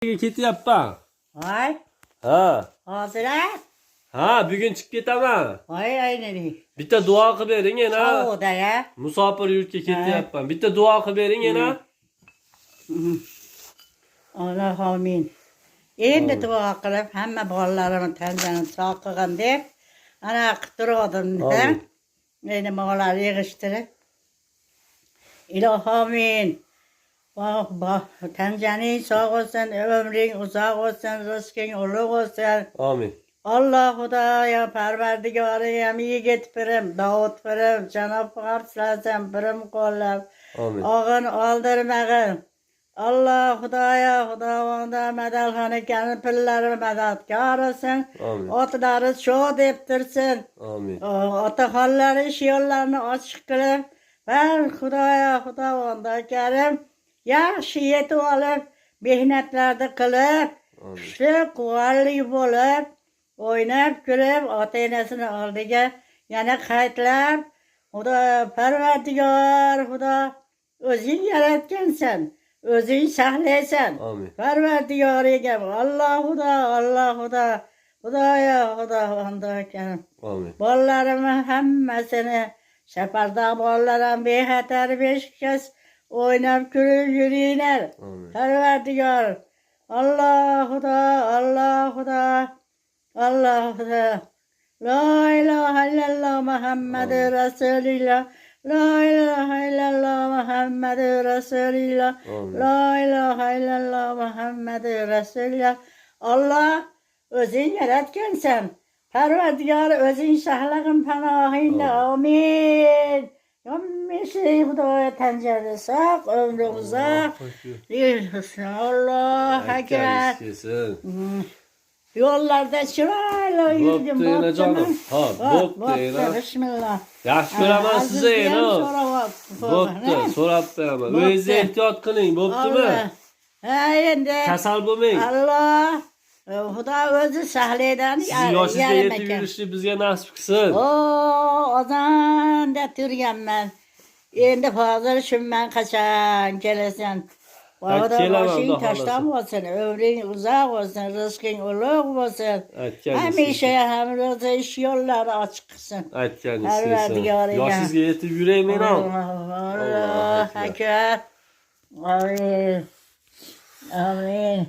ketyapman. Voy. Ha. Hozir Ha, bugun chiqib ketaman. voy aynali. Bitta duo qilib bering yana. Savoda ya. Musofir yurtga ketyapman. Bitta duo qilib bering yana. Allah amin. Endi duo qilib hamma bolalarimni tanjanim sog' qilgin deb ana qilib turgandim-da. Endi molar yig'ishtirib. İlahamin. Bak, tencenin sağ olsun, ömrün uzak olsun, rızkın uluk olsun. Amin. Allah Hudaya perverdigarıyım, iyi git birim, Davut birim, Cenab-ı Hak lazım birim kollab. Amin. Ağın aldırmağın. Allah Hudaya, Hudavanda medalhanı kendi pilleri medatkar olsun. Amin. Otları şod ettirsin. Amin. Otahalları, iş yollarını açık kılıp, ben Hudavanda kerim. Yaxshi yetib olib, mehnatlarda qilib, kuchli, quvvatli bo'lib, o'ynab, kulib, ota-onasini oldiga yana qaytlab, Xudo Parvardigor, Xudo o'zing yaratgansan, o'zing saqlaysan. Amin. Parvardigoriga Alloh Xudo, Alloh Xudo, Xudoyo, Xudo ekan. Amin. Bolalarimni hammasini safarda bolalarim bexatar beshikkas oynab kulib yuringlar. Parvardigor. Alloh Xudo, Alloh Xudo, Alloh Xudo. La ilaha illalloh Muhammadur Rasululloh. La ilaha illalloh Muhammadur Rasululloh. La ilaha illalloh Muhammadur Rasululloh. Allah o'zing yaratgansan. Parvardigor o'zing saqlag'in panohingda. Amin. Yommeşi Hudaya tencere sak, ömrü uzak. Allah Ekber. Yollarda çırayla yürüdüm. Boptu canım. Ha, boptu yine. Bismillah. Yaxshi ko'raman sizni yine. Boptu, so'rabdi ama. O'zingiz ehtiyot qiling, bo'ptimi? Ha, endi. Kasal bo'lmang. Allah. Xudo o'zi saqlaydan Siz yoshingizga yetib yurishni bizga nasib qilsin. Ozanda turganman. Endi hozir shunman qachon kelasan. Boshing toshdan bo'lsin, ömring uzoq bo'lsin, rizqing ulug' bo'lsin. Hamisha ham ro'za ish yo'llari ochiq qilsin. Aytganingiz. Yoshingizga yetib yuray men ham. Alloh akbar. Amin. Amin.